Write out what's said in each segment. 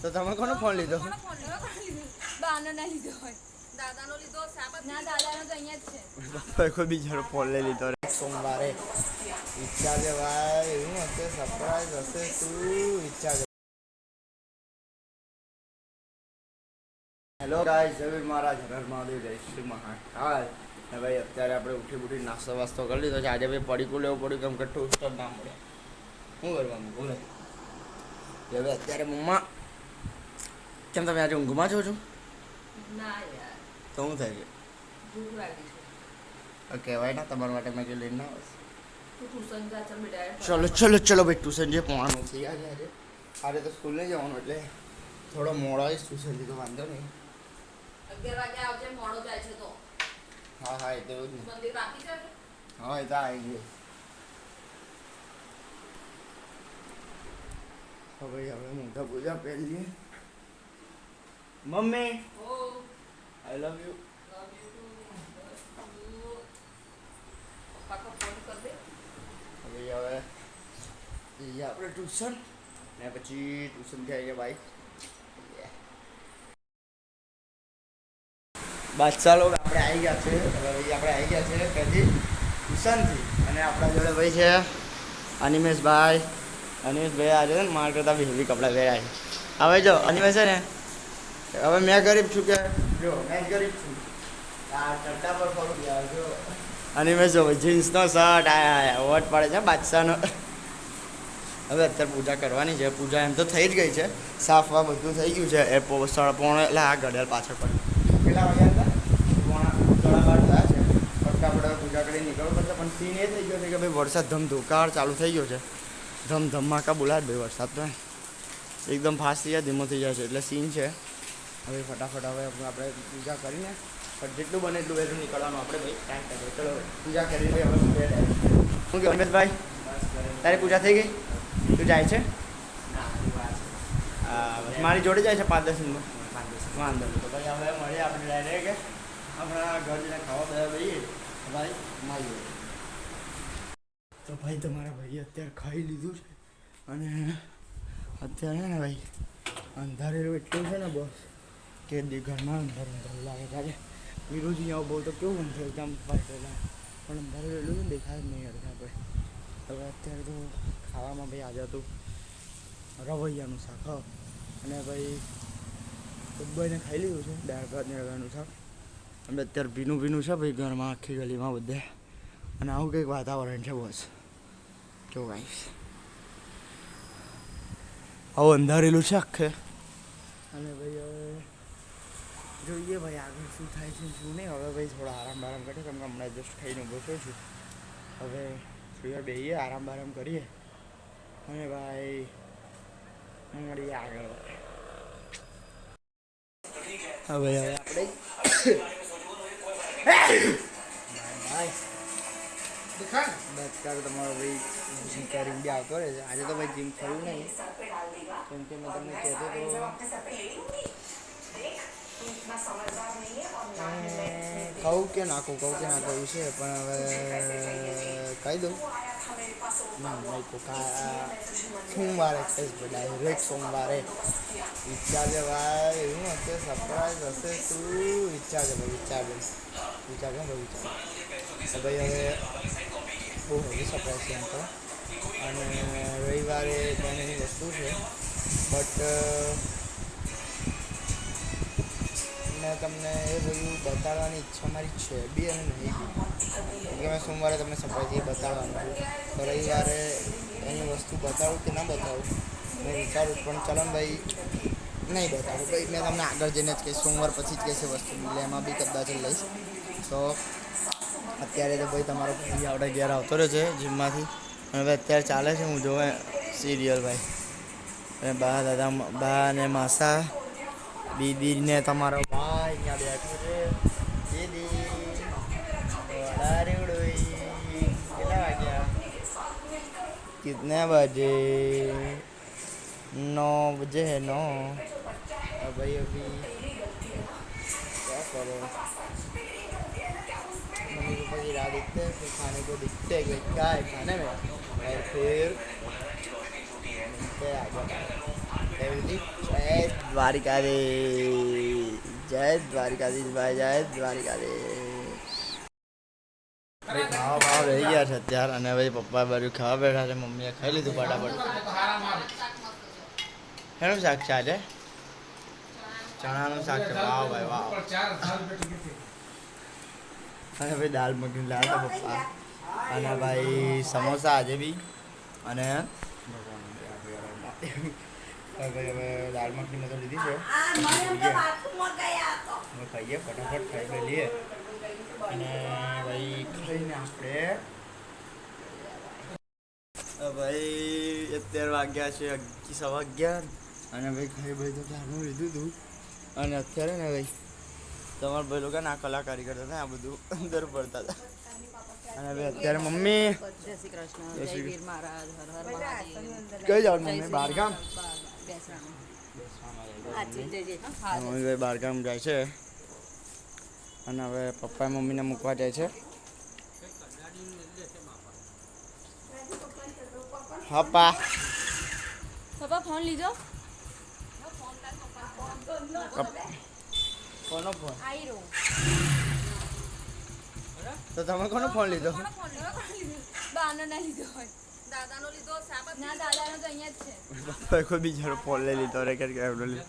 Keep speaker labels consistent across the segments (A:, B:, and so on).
A: તો તમે કોનો ફોન લીધો?
B: બાનો ના લીધો હોય, દાદાનો લીધો સાબત ના, દાદાનો તો અહીંયા જ છે.
A: પપ્પાએ કોઈ બીજાનો ફોન લઈ લીધો રે. સોમવારે ઈચ્છા છે ભાઈ, એવું હશે સરપ્રાઈઝ હશે, શું ઈચ્છા છે? હેલો ગાઈસ, જય મહારાજ, હર મહાદેવ, જય શ્રી મહાકાલ. ને ભાઈ અત્યારે આપણે ઉઠી નાસ્તો વાસ્તો કરી લીધો છે. આજે ભાઈ પડીકું લેવું પડ્યું કેમ કે ટોસ્ટર ના મળે. શું કરવાનું બોલે? હવે અત્યારે મમ્મા કેમ તમે આજે ઊંઘમાં છો?
B: ના યાર,
A: તો શું થાય છે?
B: ભૂખ લાગી છે.
A: કહેવાય ના તમારા માટે મેં લઈને ના આવે.
B: તું ટ્યુશન જા, ચાલ બેટા.
A: ચલો ભાઈ, ટ્યુશન જે પહોંચવાનું છે આજે તો સ્કૂલ નહીં જવાનું એટલે થોડો મોડો આવીશ ટ્યુશનથી, તો વાંધો નહીં.
B: 11 વાગે આવજે, મોડો જાય છે તો.
A: હા એ તો એવું જ ને.
B: મંદિર બાકી છે?
A: હા એ તો આવી ગયું. હવે મોટા પૂજા પહેરીએ. Mummy I love you.
B: પપ્પા કો ફોન કર દે.
A: હવે જઈએ આપણે ટ્યુશન ને પછી ટ્યુશનથી આવીએ ભાઈ. બાદશાહ લોકો આપણે આવી ગયા છે. હવે આપણે આવી ગયા છે પહેલી ટ્યુશનથી, અને આપણા જોડે ભાઈ છે અનિમેશભાઈ. અનિમેશભાઈ આજે છે ને મારા કરતાં બી હેવી કપડાં પહેર્યા છે. હવે જો અનિમેશ છે ને, હવે મેં ગરીબ છું કે જો મેં ગરીબ છું, આ ચડ્ડા પર ફરું યાર. જો અનિમેશ જો જીન્સનો શર્ટ આયા વોટ પડે છે બાદશાહનો. હવે અત્યારે પૂજા કરવાની છે. પૂજા એમ તો થઈ જ ગઈ છે, સાફવા બધું થઈ ગયું છે. એ પોણે એટલે આ ઘડિયાળ પાછળ પડે કેટલા વાગ્યા હતા? 12:30 થયા છે. ફક્ત આપણે પૂજા કરી નીકળવું પડશે. પણ સીન એ થઈ ગયો છે કે ભાઈ વરસાદ ધમધોકાર ચાલુ થઈ ગયો છે. ધમાકા બોલાય ભાઈ. વરસાદ તો એકદમ ફાસ્ટ થઈ જાય, ધીમો થઈ જાય છે, એટલે સીન છે. હવે ફટાફટ હવે આપણે પૂજા કરીને પણ જેટલું બને એટલું વહેલું નીકળવાનું આપણે ભાઈ ટાઈમ કરીએ. ચલો પૂજા કરી લઈએ હવે. શું કે અમિતભાઈ, તારી પૂજા થઈ ગઈ? તું જાય છે? મારી જોડે જાય છે 5-10 મિનિટમાં. વાંધો નહીં. તો ભાઈ હવે મળીએ આપણે ડાયરેક્ટ આપણા ઘર જઈને ખાવા બધા ભાઈ ભાઈ મારી. તો ભાઈ તમારા ભાઈએ અત્યારે ખાઈ લીધું છે, અને અત્યારે ને ભાઈ અંધારેલું એટલું છે ને બસ કે ઘરમાં અંધારું લાગે છે. આજે વિરોજી આવું બહુ તો કેવું અંધારું એકદમ ફાટેલા, પણ અંધારેલું એટલું ને દેખાય જ નહીં યાર આપણે. હવે અત્યારે તો ખાવામાં ભાઈ આજે હતું રવૈયાનું શાક, અને ભાઈ બધાને ખાઈ લીધું છે દાળ ભાત ને રવાનું શાક. અને અત્યારે ભીનું છે ભાઈ ઘરમાં, આખી ગલીમાં બધે, અને આવું કંઈક વાતાવરણ છે બસ. જો ગાઈસ આવું અંધારેલું છે આખે. અને ભાઈ હવે જોઈએ ભાઈ આગળ શું થાય છે શું નહીં. હવે ભાઈ થોડા આરામ કરીએ કેમ કે હમણાં જસ્ટ ખાઈને ઊભો થયો છું. હવે થોડી બેસીએ, આરામ કરીએ, અને ભાઈ મળીએ આગળ. હવે આપણે તમારો ભાઈ જીમ કરીને બી આવતો રહે છે. આજે તો ભાઈ જીમ થયું નહીં કેમ કે મેં તમને કહેતો હતો કહું કે નાખું છે, પણ હવે કહી દઉં ના નહીં સોમવારે કહીશ ભાઈ, ડાયરેક્ટ સોમવારે. ઈચ્છા છે ભાઈ, એવું હશે સરપ્રાઈઝ હશે, શું ઈચ્છા છે ભાઈ? વિચાર ભાઈ હવે બહુ હેવી સરપ્રાઈઝ છે એમ તો. અને રવિવારે એની વસ્તુ છે, બટ મેં તમને એ બધું બતાડવાની ઈચ્છા મારી છે બી અને નહીં બી, કે મેં સોમવારે તમને સરપ્રાઈઝ એ બતાડવાનું છું. તો રવિવારે એની વસ્તુ બતાડું કે ના બતાડું મેં વિચારું, પણ ચાલો ને ભાઈ નહીં બતાડું ભાઈ. મેં તમને આગળ જઈને જ કહીશ, સોમવાર પછી જ કહેશે વસ્તુ, એટલે એમાં બી કદાચ લઈશ. તો અત્યારે તો ભાઈ તમારો ભાઈ આપણે ઘેર આવતો રહ્યો છે જીમમાંથી, અને હવે અત્યારે ચાલે છે હું જોવે સિરિયલ ભાઈ. અને બા અને માસા દીદી ને તમારો ભાઈ ત્યાં બેઠો છે. દીદી કેટલા વાગ્યા? कितने बजे? 9 बजे है 9. अब भाई अभी क्या करो, मम्मी पापा की राह देखते हैं, फिर खाने को दिखते हैं कि क्या है खाने में, और फिर मिलते हैं आगे. દ્વારિકાધીશ જય દ્વારિકાધીશ ભાઈ જય દ્વારિકાધીશ ખાવા બાવા રહી ગયા છે અત્યારે અને ભાઈ પપ્પા બધું ખાવા બેઠા છે મમ્મીએ ખાઈ લીધું ફટાફટ શેનું શાક છે આજે ચણાનું શાક છે વાવ ભાઈ વાવ અને ભાઈ દાલ મખની લાવ્યા હતા પપ્પા અને ભાઈ સમોસા આજે બી અને ભાઈ હવે દાળ મખની તો લીધી છે હવે ખાઈએ ફટાફટ ખાઈ લઈએ અને ભાઈ ખાઈને આપણે ભાઈ 11 વાગ્યા છે 11:15 અને ભાઈ ખાઈ ભાઈ તો ચાનું લીધું હતું અને અત્યારે ને ભાઈ તમારા ભાઈ લોકો આ કલાકારી કરતા હતા આ બધું અંદર પડતા હતા અને ભાઈ અત્યારે મમ્મી
B: જય શ્રી કૃષ્ણ જય વીર મહારાજ હર હર મહાદેવ
A: કઈ જાવ મમ્મી બહારગામ
B: બેસરાનું
A: મમ્મી ભાઈ બહારગામ જાય છે અને હવે પપ્પા મમ્મીને મૂકવા જાય છે પપ્પા
B: પપ્પા ફોન લીધો
A: કોનો ફોન
B: આઈ રહ્યો
A: તો તમે કોનો ફોન લીધો
B: બાનો ના લીધો હોય દાદાનો લીધો સાબત ના દાદાનો તો અહીંયા જ છે
A: પપ્પાએ કોઈ બીજાનો ફોન લઈ લીધો રે કે એમનો લીધો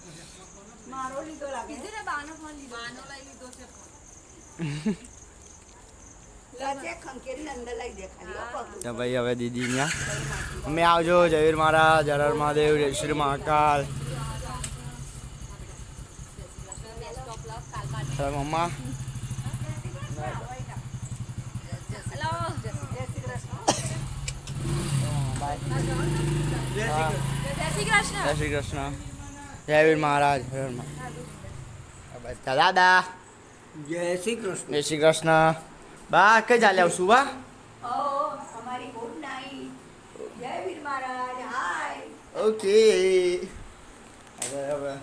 B: મારો લીધો લાગે કીધું ને બાનો ફોન લીધો બાનો લઈ લીધો છે ફોન
A: તો ભાઈ હવે દીદી અહીંયા અમે આવજો જયવીર મહારાજ હર હર મહાદેવ જય શ્રી મહાકાલ મમ્મા
B: જય શ્રી કૃષ્ણ
A: જય શ્રી કૃષ્ણ જયવીર મહારાજ હર હર દાદા
C: જય શ્રી કૃષ્ણ
A: જય શ્રી કૃષ્ણ બા કઈ ચાલે આવશું બા ઓકે હવે હવે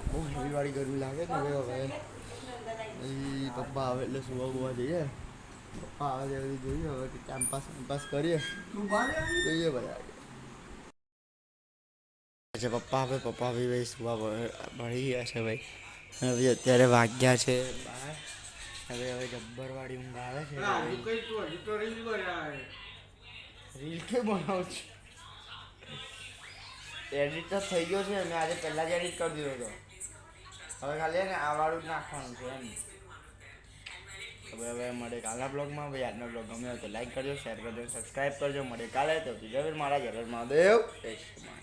A: બહુ હેવી વાળી ગરમી લાગે ને હવે હવે પપ્પા આવે એટલે સુવા બુવા જઈએ પપ્પા આવે એટલે જોઈએ હવે કે ટાઈમ પાસ કરીએ જોઈએ બધા છે પપ્પા હવે પપ્પા બી ભાઈ સુવા ભળી ગયા છે ભાઈ હવે અત્યારે વાગ્યા છે હવે જબ્બરવાળી ઊંઘ આવે છે રીલ કે બનાવું છું એડિટ તો થઈ ગયો છે મેં આજે પહેલાં જ એડિટ કરી દીધો હતો હવે ખાલી ને આ વાળું જ નાખવાનું છે એમ હવે મળે કાલના બ્લોગમાં ભાઈ આજનો બ્લોગ ગમ્યો હોય તો લાઈક કરજો શેર કરજો સબસ્ક્રાઈબ કરજો મળે કાલે તો જયવીર મહારાજ હર હર મહાદેવ જય શ્રી